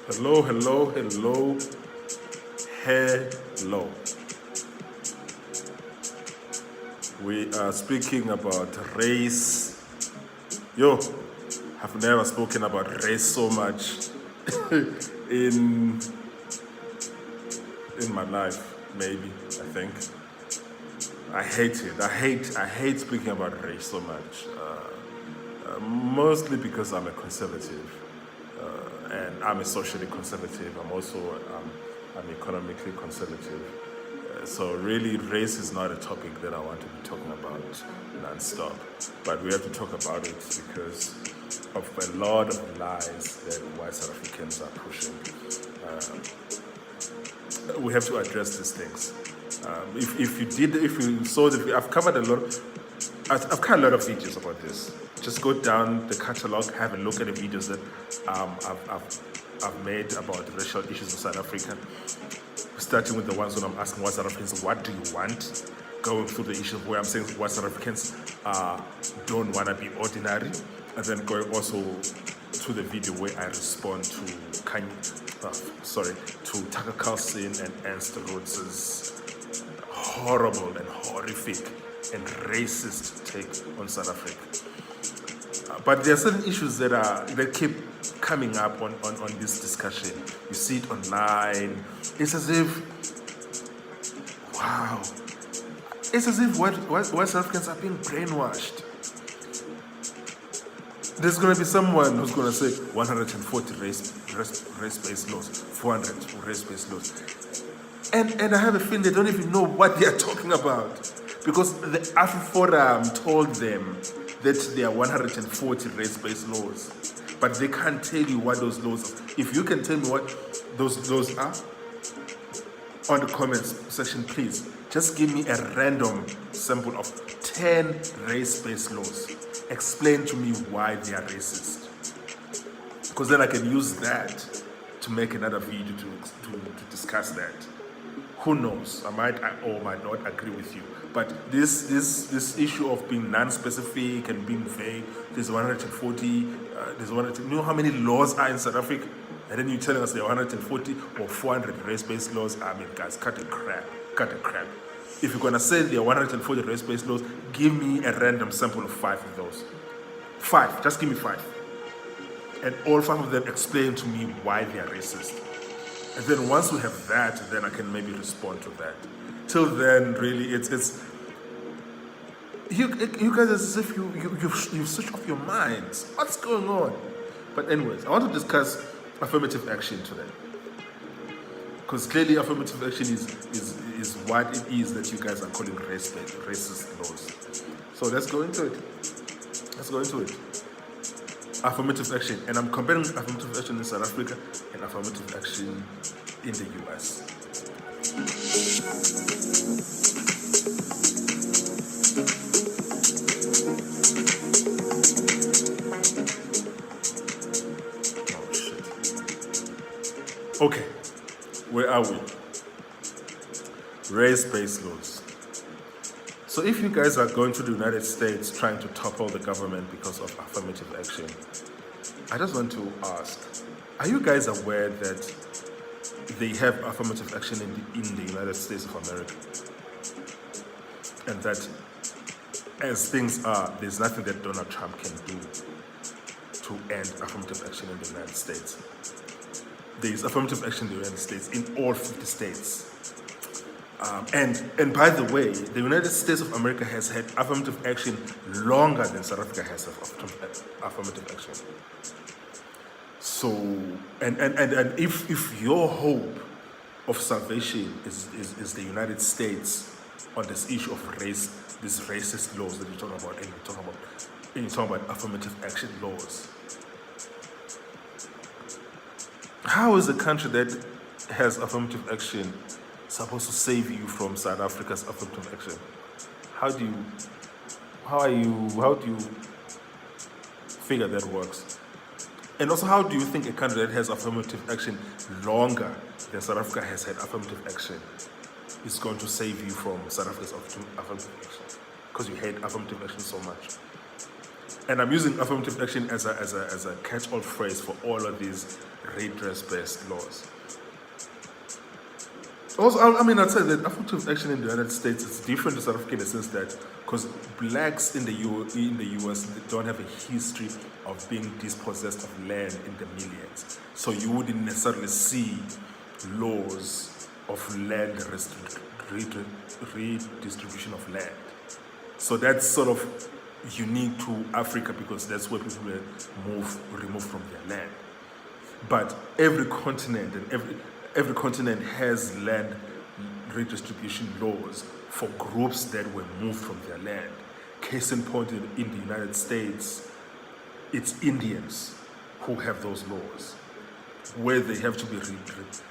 Hello, hello, hello, hello. We are speaking about race. Yo, I've never spoken about race so much in my life, maybe, I think. I hate it. I hate speaking about race so much. Mostly because I'm a conservative. And I'm a socially conservative. I'm economically conservative. So really, race is not a topic that I want to be talking about non-stop. But we have to talk about it because of a lot of lies that white South Africans are pushing. We have to address these things. If you saw that I've covered a lot. I've covered a lot of videos about this. Just go down the catalog, have a look at the videos that I've made about racial issues in South Africa. Starting with the ones when I'm asking white South Africans, what do you want? Going through the issues where I'm saying white South Africans don't want to be ordinary. And then going also to the video where I respond to Tucker Carlson and Ernst Rhodes' horrible and horrific and racist take on South Africa. But there are certain issues that keep coming up on this discussion. You see it online. It's as if, wow, it's as if white South Africans are being brainwashed. There's going to be someone who's going to say 140 race-based laws, 400 race-based laws. And I have a feeling they don't even know what they are talking about. Because the Affirmative told them that there are 140 race-based laws. But they can't tell you what those laws are. If you can tell me what those laws are, on the comments section, please. Just give me a random sample of 10 race-based laws. Explain to me why they are racist. Because then I can use that to make another video to discuss that. Who knows? I might or might not agree with you. But this issue of being non-specific and being vague, there's 140, there's 100. You know how many laws are in South Africa? And then you're telling us there are 140 or 400 race-based laws. I mean, guys, cut the crap. If you're gonna say there are 140 race-based laws, give me a random sample of 5 of those. 5, just give me 5. And all 5 of them explain to me why they are racist. And then once we have that, then I can maybe respond to that. Till then, really, it's you guys as if you switch off your minds. What's going on? But anyways, I want to discuss affirmative action today. Because clearly affirmative action is what it is that you guys are calling racist laws. So let's go into it. Affirmative action, and I'm comparing affirmative action in South Africa and affirmative action in the US. Oh shit. Okay, where are we? Race-based laws. So if you guys are going to the United States trying to topple the government because of affirmative action, I just want to ask, are you guys aware that they have affirmative action in the United States of America? And that as things are, there's nothing that Donald Trump can do to end affirmative action in the United States. There is affirmative action in the United States in all 50 states. And by the way, the United States of America has had affirmative action longer than South Africa has affirmative action. So, and if your hope of salvation is the United States on this issue of race, these racist laws that you're talking about, and you're talking about affirmative action laws, how is a country that has affirmative action supposed to save you from South Africa's affirmative action? How do you figure that works? And also, how do you think a country that has affirmative action longer than South Africa has had affirmative action is going to save you from South Africa's affirmative action? Because you hate affirmative action so much. And I'm using affirmative action as a catch-all phrase for all of these redress-based laws. Also, I'd say that affirmative action in the United States is different to South Africa in the sense that because blacks in the US they don't have a history of being dispossessed of land in the millions, so you wouldn't necessarily see laws of land redistribution of land. So that's sort of unique to Africa because that's where people remove from their land. But every continent and every continent has land redistribution laws for groups that were moved from their land. Case in point, in the United States, it's Indians who have those laws, where they have to be returned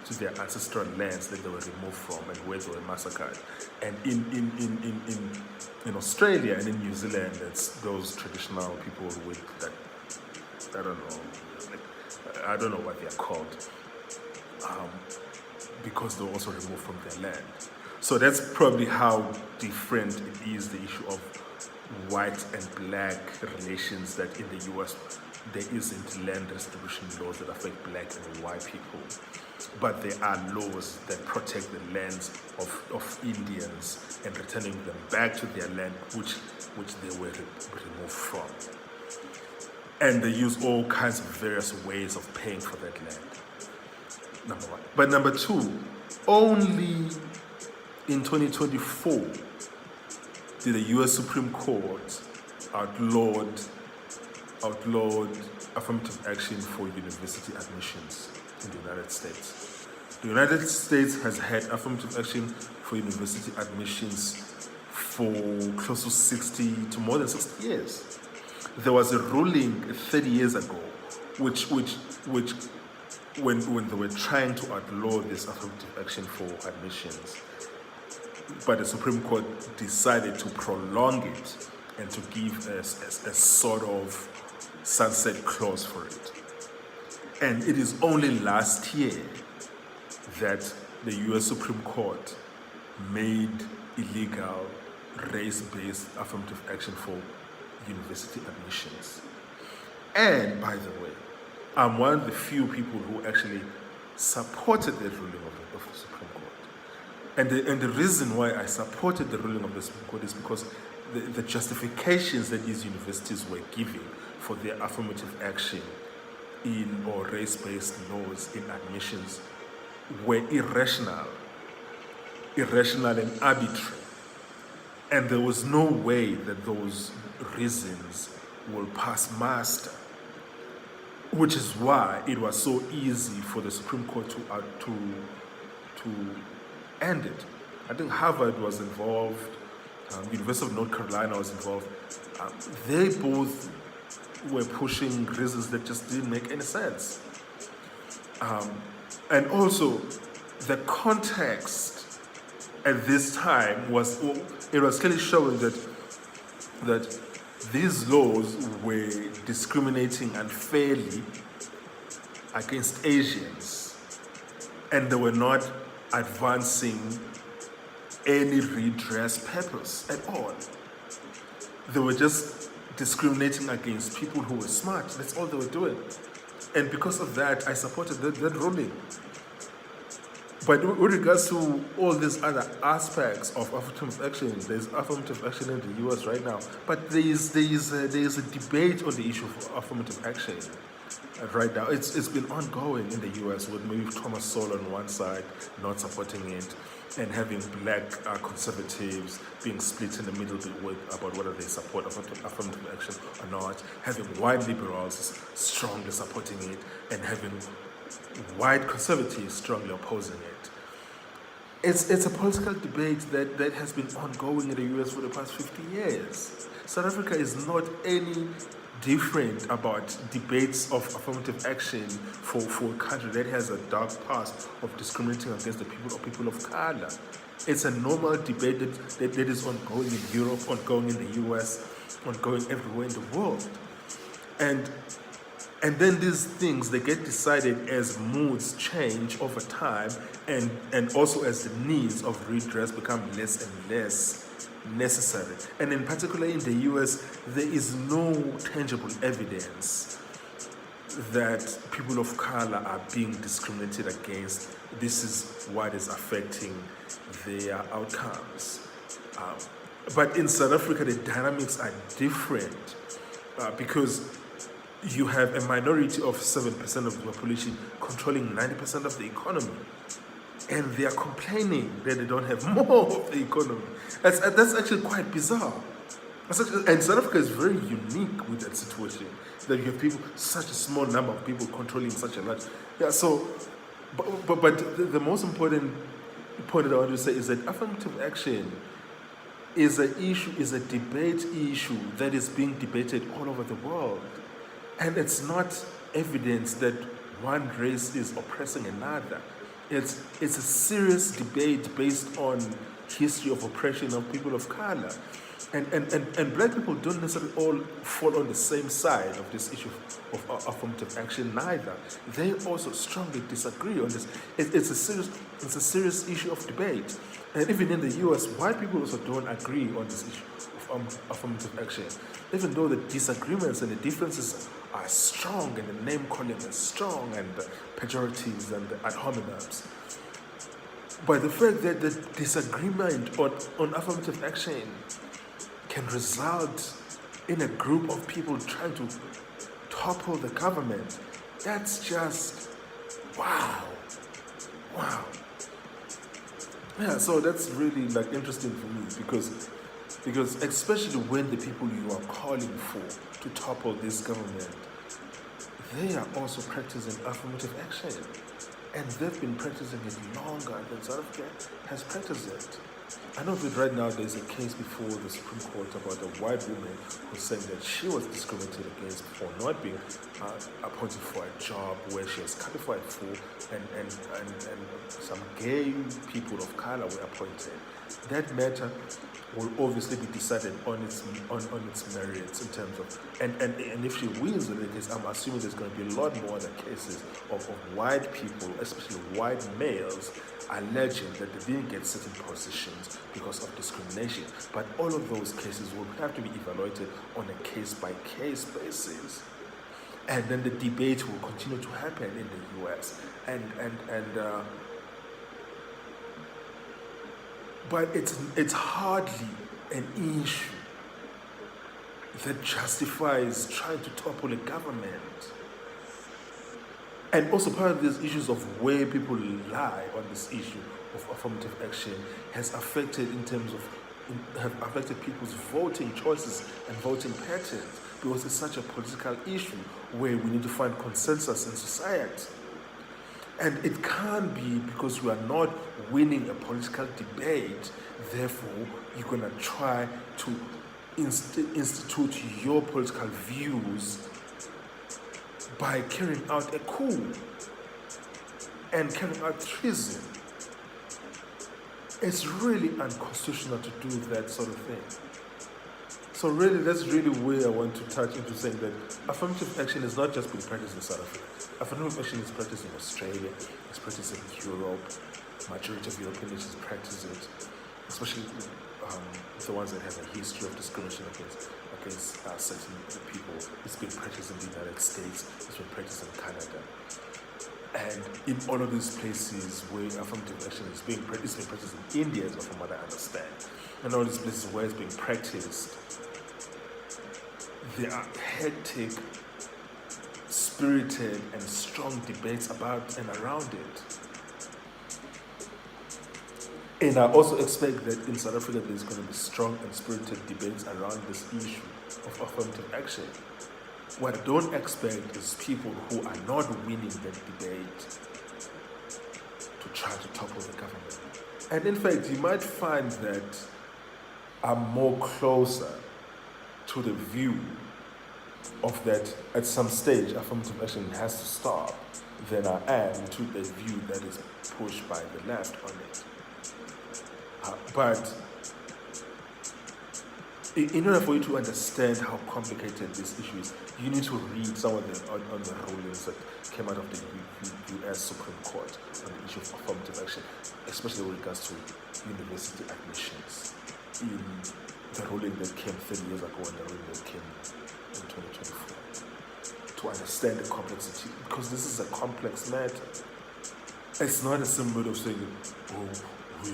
to their ancestral lands that they were removed from and where they were massacred. And in Australia and in New Zealand, it's those traditional people with that, I don't know what they are called, because they were also removed from their land. So that's probably how different it is, the issue of white and black relations, that in the US there isn't land distribution laws that affect black and white people. But there are laws that protect the lands of Indians and returning them back to their land, which they were removed from. And they use all kinds of various ways of paying for that land. Number one. But number two, only in 2024 did the US Supreme Court outlawed affirmative action for university admissions in the United States. The United States has had affirmative action for university admissions for close to more than 60 years. There was a ruling 30 years ago, which when they were trying to outlaw this affirmative action for admissions, but the Supreme Court decided to prolong it and to give a sort of sunset clause for it. And it is only last year that the US Supreme Court made illegal race-based affirmative action for university admissions. And by the way, I'm one of the few people who actually supported the ruling of the Supreme Court. And the reason why I supported the ruling of the Supreme Court is because the justifications that these universities were giving for their affirmative action or race-based laws in admissions were irrational and arbitrary. And there was no way that those reasons will pass muster, which is why it was so easy for the Supreme Court to end it. I think Harvard was involved, University of North Carolina was involved. They both were pushing reasons that just didn't make any sense. And also, the context at this time was clearly showing that these laws were discriminating unfairly against Asians, and they were not advancing any redress purpose at all. They were just discriminating against people who were smart. That's all they were doing. And because of that, I supported that ruling. But with regards to all these other aspects of affirmative action, there's affirmative action in the US right now. But there is a debate on the issue of affirmative action right now. It's been ongoing in the US with maybe Thomas Sowell on one side not supporting it, and having black conservatives being split in the middle about whether they support affirmative action or not, having white liberals strongly supporting it, and having white conservatives strongly opposing it. It's a political debate that has been ongoing in the US for the past 50 years. South Africa is not any different about debates of affirmative action for a country that has a dark past of discriminating against the people of color. It's a normal debate that is ongoing in Europe, ongoing in the US, ongoing everywhere in the world. And then these things, they get decided as moods change over time, and also as the needs of redress become less and less necessary. And in particular in the US, there is no tangible evidence that people of color are being discriminated against. This is what is affecting their outcomes. But in South Africa, the dynamics are different because you have a minority of 7% of the population controlling 90% of the economy. And they are complaining that they don't have more of the economy. That's actually quite bizarre. And South Africa is very unique with that situation, that you have people, such a small number of people controlling such a large. Yeah, so, but the most important point that I want to say is that affirmative action is an issue, is a debate issue that is being debated all over the world. And it's not evidence that one race is oppressing another. It's a serious debate based on history of oppression of people of color. And black people don't necessarily all fall on the same side of this issue of affirmative action neither. They also strongly disagree on this. It's a serious issue of debate. And even in the US, white people also don't agree on this issue of affirmative action. Even though the disagreements and the differences are strong and the name calling is strong and the pejoratives and the ad hominems. But the fact that the disagreement on affirmative action can result in a group of people trying to topple the government, that's just wow. Yeah, so that's really interesting for me because especially when the people you are calling for to topple this government, they are also practicing affirmative action. And they've been practicing it longer than South Africa has practiced it. I know that right now there's a case before the Supreme Court about a white woman who's saying that she was discriminated against for not being appointed for a job where she was qualified for, and some gay people of color were appointed. That matter will obviously be decided on its merits in terms of and if she wins the case, I'm assuming there's going to be a lot more other cases of white people, especially white males, alleging that they didn't get certain positions because of discrimination. But all of those cases will have to be evaluated on a case-by-case basis. And then the debate will continue to happen in the US. But it's hardly an issue that justifies trying to topple a government. And also part of these issues of where people lie on this issue of affirmative action have affected people's voting choices and voting patterns, because it's such a political issue where we need to find consensus in society. And it can't be because you are not winning a political debate, therefore you're going to try to institute your political views by carrying out a coup and carrying out treason. It's really unconstitutional to do that sort of thing. So really, that's really where I want to touch into saying that affirmative action is not just being practiced in South Africa. Affirmative action is practiced in Australia, it's practiced in Europe. Majority of European nations practice it, especially the ones that have a history of discrimination against certain people. It's been practiced in the United States, it's been practiced in Canada. And in all of these places where affirmative action is being practiced, it's been practiced in India, from what I understand. And all these places where it's being practiced, there are hectic, spirited, and strong debates about and around it. And I also expect that in South Africa there's going to be strong and spirited debates around this issue of affirmative action. What I don't expect is people who are not winning that debate to try to topple the government. And in fact, you might find that I'm more closer to the view of that at some stage affirmative action has to stop than I am to the view that is pushed by the left on it. But in order for you to understand how complicated this issue is, you need to read some of the on the rulings that came out of the US Supreme Court on the issue of affirmative action, especially with regards to university admissions. in the ruling that came 30 years ago and the ruling that came in 2024. To understand the complexity, because this is a complex matter. It's not a simple way of saying, oh, we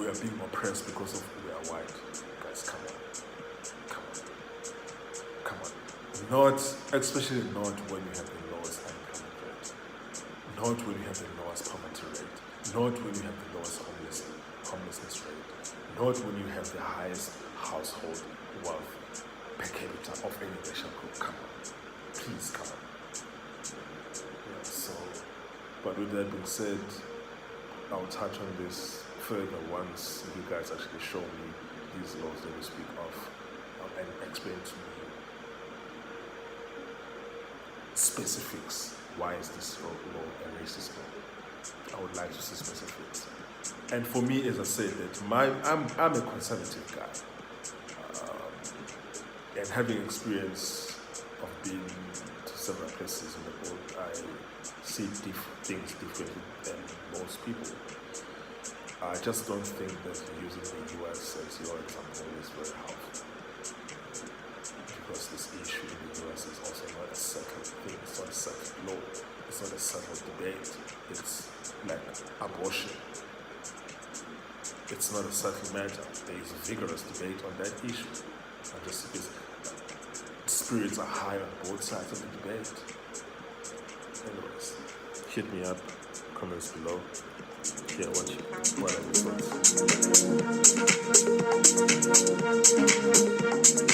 are being oppressed because of we are white. Guys, come on. Not, especially not when you have the lowest unemployment rate, not when you have the lowest poverty rate, not when you have the lowest homelessness rate, not when you have the highest household wealth per capita of any racial group. Come on. Please, come on. Yeah, so, but with that being said, I'll touch on this further once you guys actually show me these laws that we speak of and explain to me specifics. Why is this law a racist law? I would like to see specifics. And for me, as I said, that I'm a conservative guy, and having experience of being to several places in the world, I see things differently than most people. I just don't think that using the US as your example is very helpful, because this issue in the US is also not a settled thing. It's not a settled law. It's not a settled debate. It's like abortion. It's not a settled matter. There is a vigorous debate on that issue. And just because spirits are high on both sides of the debate. Anyways, hit me up, comments below. Yeah, what are your thoughts?